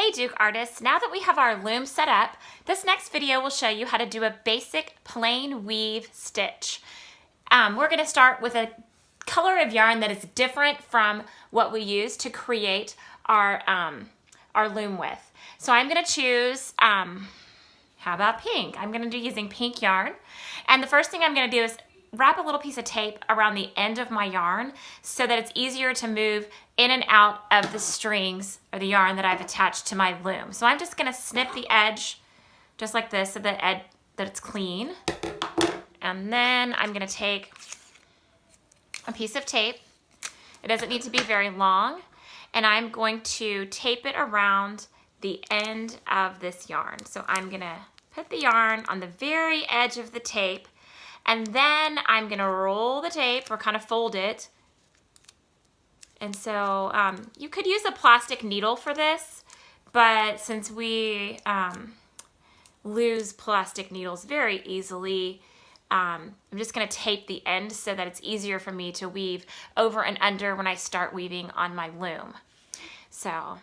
Hey Duke artists, now that we have our loom set up, this next video will show you how to do a basic plain weave stitch. We're going to start with a color of yarn that is different from what we use to create our loom with. So I'm going to choose, how about pink? I'm going to be using pink yarn. And the first thing I'm going to do is wrap a little piece of tape around the end of my yarn so that it's easier to move in and out of the strings or the yarn that I've attached to my loom. So I'm just going to snip the edge just like this so that it's clean. And then I'm going to take a piece of tape. It doesn't need to be very long. And I'm going to tape it around the end of this yarn. So I'm going to put the yarn on the very edge of the tape. And then I'm going to roll the tape or kind of fold it. And so you could use a plastic needle for this, but since we lose plastic needles very easily, I'm just going to tape the end so that it's easier for me to weave over and under when I start weaving on my loom. So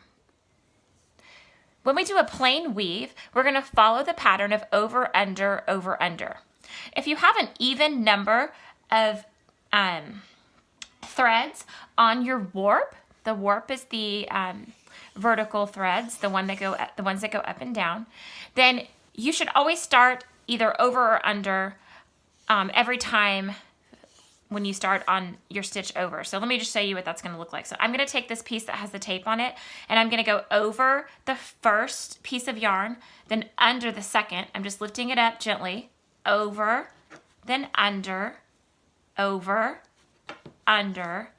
when we do a plain weave, we're going to follow the pattern of over, under, over, under. If you have an even number of threads on your warp, the warp is the vertical threads, the ones that go up and down, then you should always start either over or under every time when you start on your stitch over. So let me just show you what that's going to look like. So I'm going to take this piece that has the tape on it, and I'm going to go over the first piece of yarn, then under the second. I'm just lifting it up gently. Over, then under, over, under,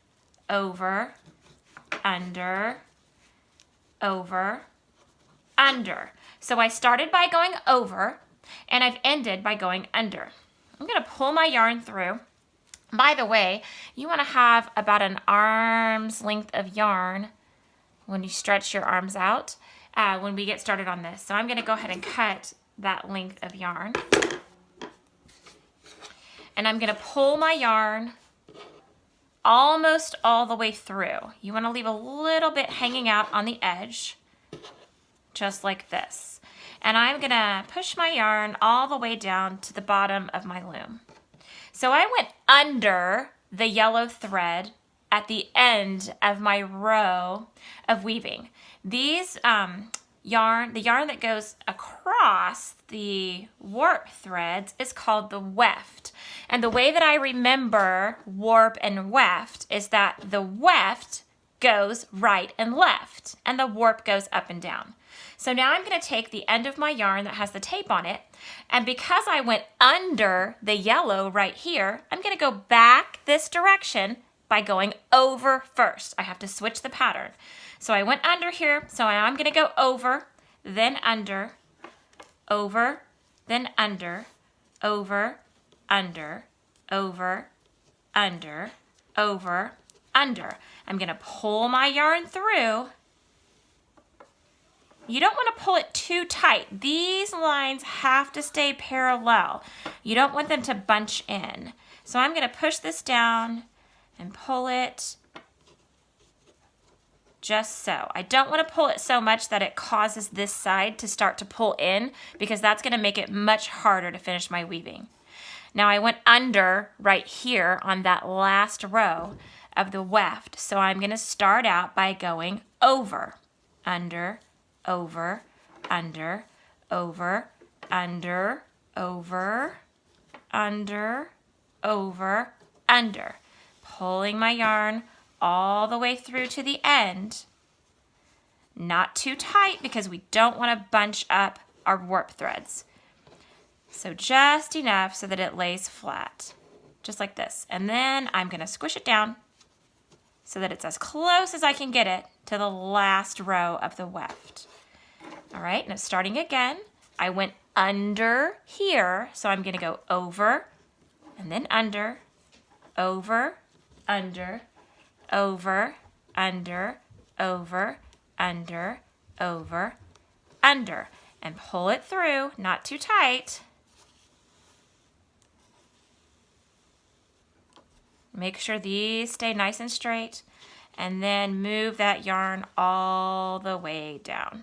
over, under, over, under. So I started by going over, and I've ended by going under. I'm going to pull my yarn through. By the way, you want to have about an arm's length of yarn when you stretch your arms out when we get started on this. So I'm going to go ahead and cut that length of yarn. And I'm going to pull my yarn almost all the way through. You want to leave a little bit hanging out on the edge, just like this. And I'm going to push my yarn all the way down to the bottom of my loom. So I went under the yellow thread at the end of my row of weaving. These the yarn that goes across the warp threads is called the weft. And the way that I remember warp and weft is that the weft goes right and left, and the warp goes up and down. So now I'm going to take the end of my yarn that has the tape on it, and because I went under the yellow right here, I'm going to go back this direction by going over first. I have to switch the pattern. So I went under here, so now I'm going to go over, then under, over, then under, over, under, over, under, over, under. I'm going to pull my yarn through. You don't want to pull it too tight. These lines have to stay parallel. You don't want them to bunch in. So I'm going to push this down and pull it just so. I don't want to pull it so much that it causes this side to start to pull in, because that's going to make it much harder to finish my weaving. Now I went under right here on that last row of the weft. So I'm going to start out by going over, under, over, under, over, under, over, under, over, under. Pulling my yarn all the way through to the end. Not too tight because we don't want to bunch up our warp threads. So just enough so that it lays flat, just like this. And then I'm going to squish it down so that it's as close as I can get it to the last row of the weft. All right, now starting again, I went under here, so I'm going to go over and then under, over, under, over, under, over, under, over, under, and pull it through, not too tight. Make sure these stay nice and straight, and then move that yarn all the way down.